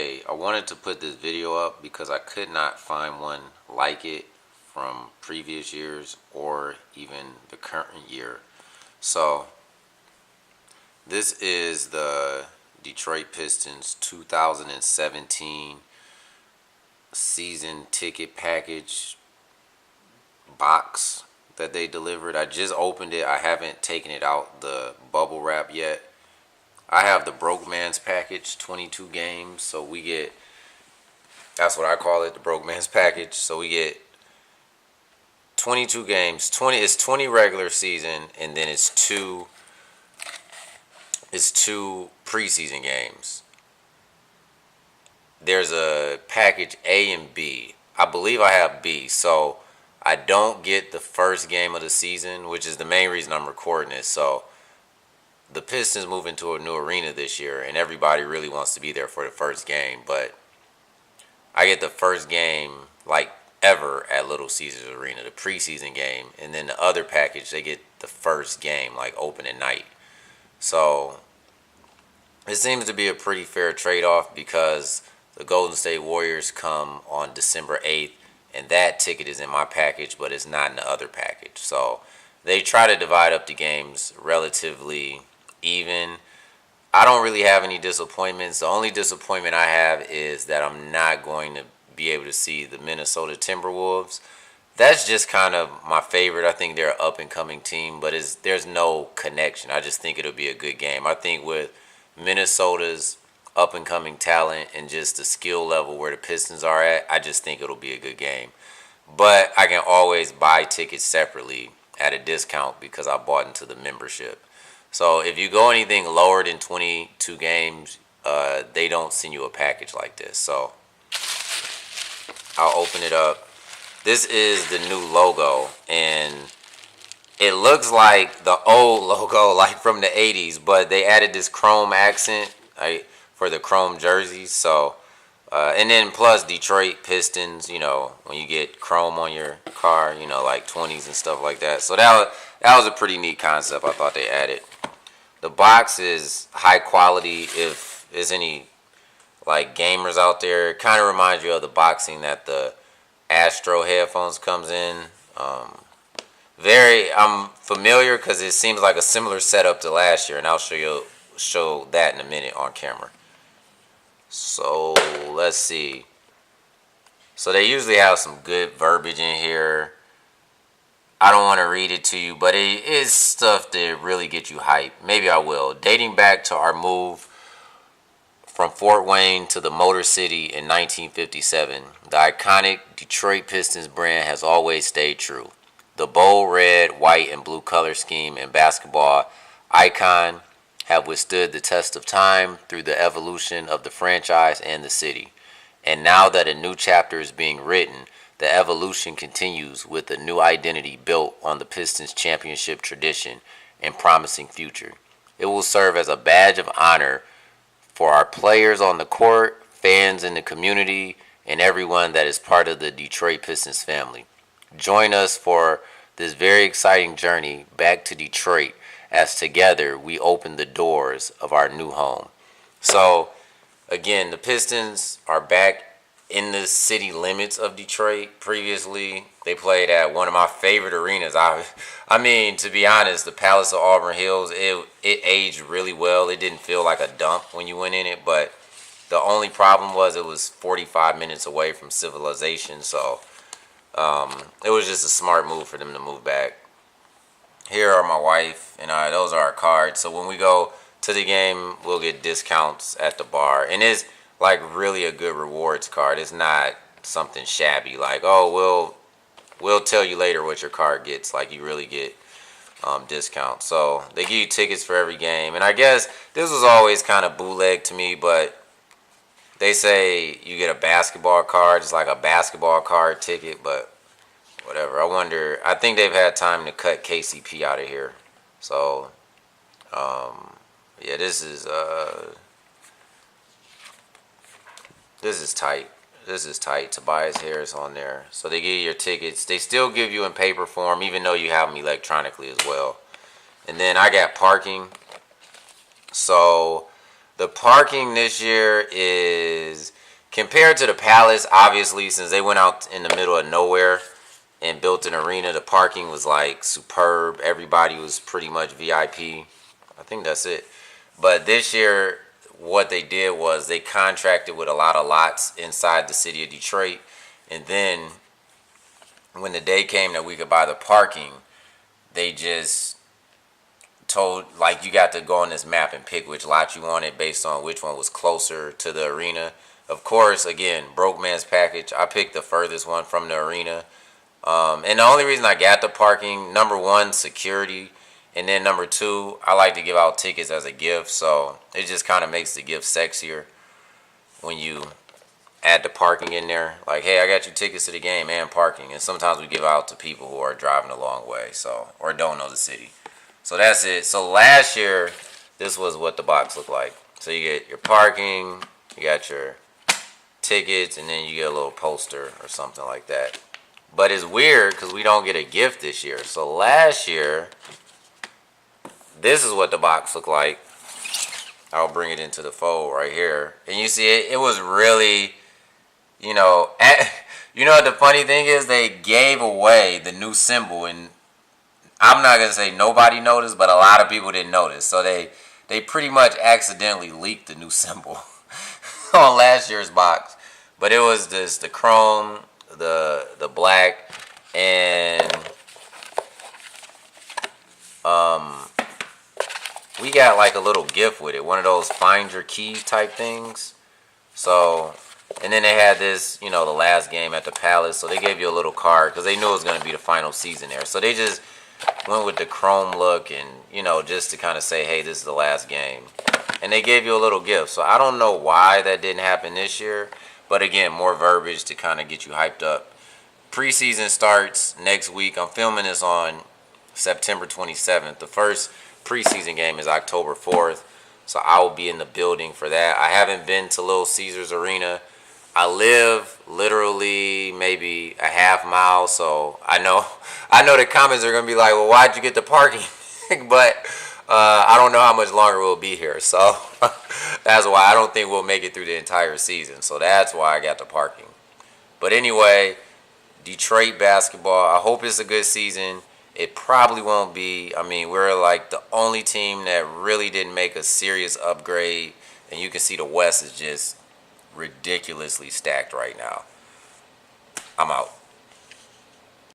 Hey, I wanted to put this video up because I could not find one like it from previous years or even the current year. So, this is the Detroit Pistons 2017 season ticket package box that they delivered. I just opened it. I haven't taken it out the bubble wrap yet. I have the broke man's package, 22 games. So we get, that's what I call it, the broke man's package. So we get 22 games. 20 regular season, and then it's two preseason games. There's a package A and B. I believe I have B. So I don't get the first game of the season, which is the main reason I'm recording this. So the Pistons move into a new arena this year, and everybody really wants to be there for the first game. But I get the first game, like, ever at Little Caesars Arena, the preseason game. And then the other package, they get the first game, like, opening night. So it seems to be a pretty fair trade-off because the Golden State Warriors come on December 8th, and that ticket is in my package, but it's not in the other package. So they try to divide up the games relatively even. I don't really have any disappointments. The only disappointment I have is that I'm not going to be able to see the Minnesota Timberwolves. That's just kind of my favorite. I think they're an up-and-coming team, but there's no connection. I just think it'll be a good game. I think with Minnesota's up-and-coming talent and just the skill level where the Pistons are at, I just think it'll be a good game. But I can always buy tickets separately at a discount because I bought into the membership. So if you go anything lower than 22 games, they don't send you a package like this. So I'll open it up. This is the new logo, and it looks like the old logo, like from the 80s, but they added this chrome accent for the chrome jerseys. So, and then plus Detroit Pistons, when you get chrome on your car, like 20s and stuff like that. So that was a pretty neat concept I thought they added. The box is high quality. If there's any like gamers out there, it kind of reminds you of the boxing that the Astro headphones comes in. I'm familiar because it seems like a similar setup to last year, and I'll show that in a minute on camera. So let's see. So they usually have some good verbiage in here. I don't want to read it to you, but it is stuff that really gets you hyped. Maybe I will. Dating back to our move from Fort Wayne to the Motor City in 1957, the iconic Detroit Pistons brand has always stayed true. The bold red, white, and blue color scheme and basketball icon have withstood the test of time through the evolution of the franchise and the city. And now that a new chapter is being written, the evolution continues with a new identity built on the Pistons' championship tradition and promising future. It will serve as a badge of honor for our players on the court, fans in the community, and everyone that is part of the Detroit Pistons family. Join us for this very exciting journey back to Detroit as together we open the doors of our new home. So, again, the Pistons are back in the city limits of Detroit. Previously, they played at one of my favorite arenas. I mean, to be honest, the Palace of Auburn Hills, it aged really well. It didn't feel like a dump when you went in it, but the only problem was it was 45 minutes away from civilization, so it was just a smart move for them to move back. Here are my wife and I. Those are our cards. So when we go to the game, we'll get discounts at the bar. And it's like really a good rewards card. It's not something shabby like, oh, we'll tell you later what your card gets. Like, you really get discounts. So they give you tickets for every game. And I guess this was always kind of bootleg to me, but they say you get a basketball card. It's like a basketball card ticket, but whatever. I think they've had time to cut KCP out of here. So, yeah, this is tight. This is tight. Tobias Harris on there. So they give you your tickets. They still give you in paper form, even though you have them electronically as well. And then I got parking. So The parking this year is, compared to the Palace, obviously, since they went out in the middle of nowhere and built an arena, the parking was like superb. Everybody was pretty much VIP. I think that's it. But this year, what they did was they contracted with a lot of lots inside the city of Detroit. And then when the day came that we could buy the parking, they just told, like, you got to go on this map and pick which lot you wanted based on which one was closer to the arena. Of course, again, broke man's package. I picked the furthest one from the arena. And the only reason I got the parking, number one, security. And then number two, I like to give out tickets as a gift. So it just kind of makes the gift sexier when you add the parking in there. Like, hey, I got you tickets to the game and parking. And sometimes we give out to people who are driving a long way, so, or don't know the city. So that's it. So last year, this was what the box looked like. So you get your parking, you got your tickets, and then you get a little poster or something like that. But it's weird because we don't get a gift this year. So last year, this is what the box looked like. I'll bring it into the fold right here. And you see it was really, you know what the funny thing is? They gave away the new symbol, and I'm not going to say nobody noticed, but a lot of people didn't notice. So they pretty much accidentally leaked the new symbol on last year's box. But it was the chrome, the black, and we got like a little gift with it. One of those find your key type things. So, and then they had this, the last game at the Palace. So they gave you a little card because they knew it was going to be the final season there. So they just went with the chrome look and, just to kind of say, hey, this is the last game. And they gave you a little gift. So I don't know why that didn't happen this year. But again, more verbiage to kind of get you hyped up. Preseason starts next week. I'm filming this on September 27th. The first preseason game is October 4th. So I will be in the building for that. I haven't been to Little Caesars Arena. I live literally maybe a half mile, so I know the comments are gonna be like, well, why'd you get the parking? But I don't know how much longer we'll be here, so that's why I don't think we'll make it through the entire season. So that's why I got the parking. But anyway, Detroit basketball, I hope it's a good season. It probably won't be. I mean, we're like the only team that really didn't make a serious upgrade, and you can see the West is just ridiculously stacked right now. I'm out.